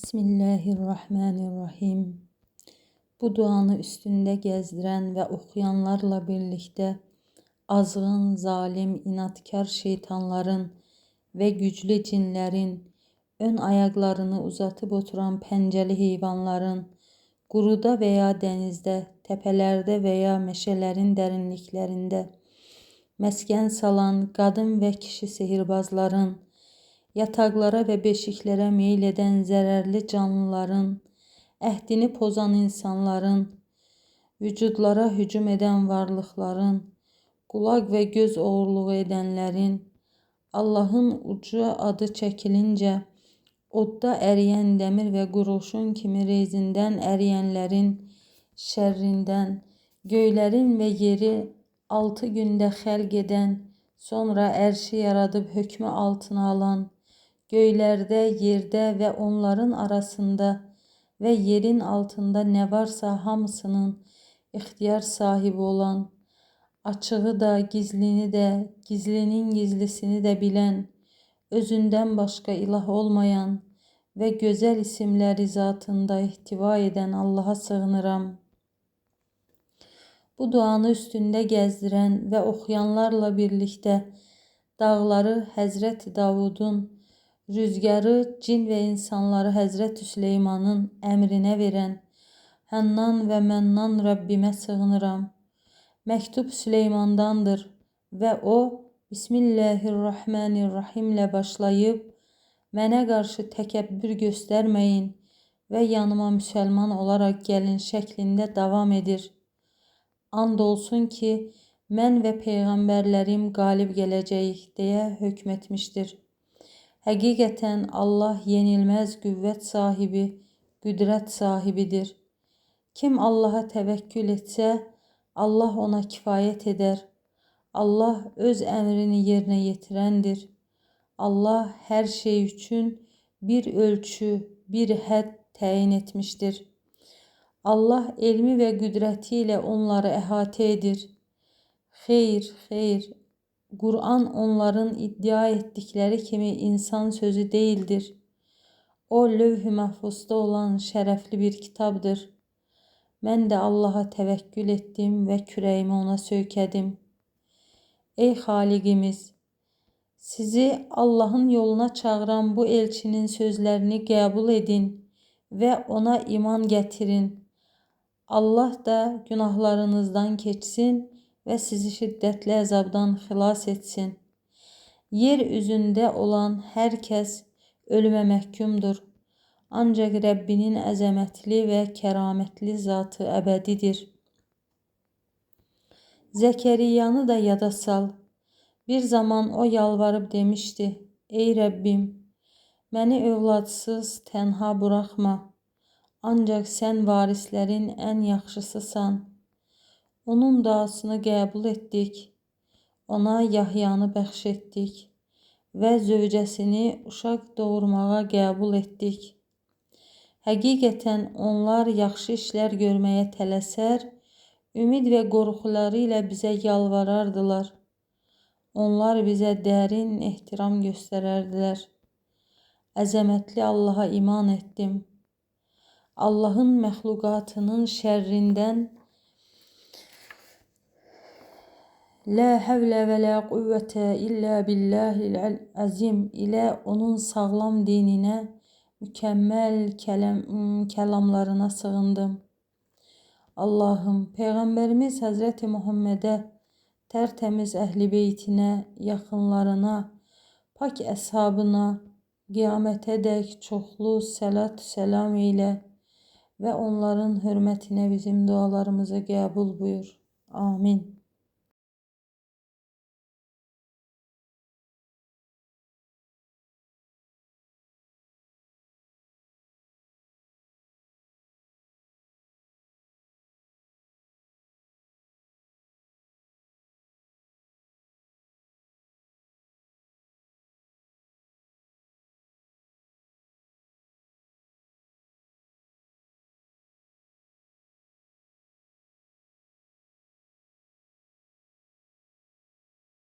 Bismillahirrahmanirrahim. Bu duanı üstünde gezdiren ve okuyanlarla birlikte azgın, zalim, inatkar şeytanların ve güçlü cinlerin, ön ayaklarını uzatıp oturan penceli heyvanların, quruda veya denizde, tepelerde veya meşelerin derinliklerinde, mesken salan kadın ve kişi sihirbazların, yataqlara ve beşiklere meyil eden zərərli canlıların, əhdini pozan insanların, vücudlara hücum eden varlıqların, qulaq və göz oğurluğu edənlərin, Allahın ucu adı çəkilincə, odda əriyən dəmir və quruşun kimi rezindən əriyənlərin şərrindən, göylərin və yeri 6 gündə xəlq edən, sonra ərşi yaradıb hökmü altına alan, göylərdə, yerdə və onların arasında və yerin altında nə varsa hamısının ixtiyar sahibi olan, açığı da, gizlini də, gizlinin gizlisini də bilən, özündən başqa ilah olmayan və gözəl isimləri zatında ihtiva edən Allaha sığınıram. Bu duanı üstündə gezdiren və oxuyanlarla birlikdə dağları Həzrəti Davudun, rüzgarı, cin və insanları Həzrəti Süleymanın əmrinə verən Hənnan və Mənnan Rəbbimə sığınıram. Məktub Süleymandandır və o Bismillahirrahmanirrahim ilə başlayıb, mənə qarşı təkəbbür göstərməyin və yanıma müsəlman olaraq gəlin şəklində davam edir. And olsun ki, mən və peyğəmbərlərim qalib gələcəyik deyə hökm etmişdir. Həqiqətən Allah yenilməz qüvvət sahibi, qüdrət sahibidir. Kim Allaha təvəkkül etsə, Allah ona kifayət edər. Allah öz əmrini yerinə yetirəndir. Allah hər şey üçün bir ölçü, bir hədd təyin etmişdir. Allah elmi və qüdrəti ilə onları əhatə edir. Xeyr, xeyr. Kur'an onların iddia ettikleri kimi insan sözü değildir. O lövh-i mahfuzda olan şərəfli bir kitabdır. Mən də Allaha təvəkkül etdim və kürəyimi ona söykədim. Ey Xaliqimiz, sizi Allahın yoluna çağıran bu elçinin sözlərini qəbul edin və ona iman gətirin. Allah da günahlarınızdan keçsin və sizi şiddətli əzabdan xilas etsin. Yer üzündə olan hər kəs ölümə məhkumdur. Ancaq Rəbbinin əzəmətli və kəramətli zatı əbədidir. Zəkəriyanı da yada sal. Bir zaman o yalvarıb demişdi, ey Rəbbim, məni övladsız tənha buraxma. Ancaq sən varislərin ən yaxşısısan. Onun duasını qəbul etdik, ona Yahyanı bəxş etdik və zövcəsini uşaq doğurmağa qəbul etdik. Həqiqətən onlar yaxşı işlər görməyə tələsər, ümid və qorxuları ilə bizə yalvarardılar. Onlar bizə dərin ehtiram göstərərdilər. Əzəmətli Allaha iman etdim. Allahın məxluqatının şərrindən La həvlə və la qüvvətə illə billahil əzim ilə onun sağlam dininə, mükəmməl kəlamlarına sığındım. Allahım, Peyğəmbərimiz Həzrəti Muhammedə, tərtəmiz əhl-i beytinə, yaxınlarına, pak əshabına, qiyamətədək çoxlu səlat səlam eylə və onların hörmətinə bizim dualarımızı qəbul buyur. Amin.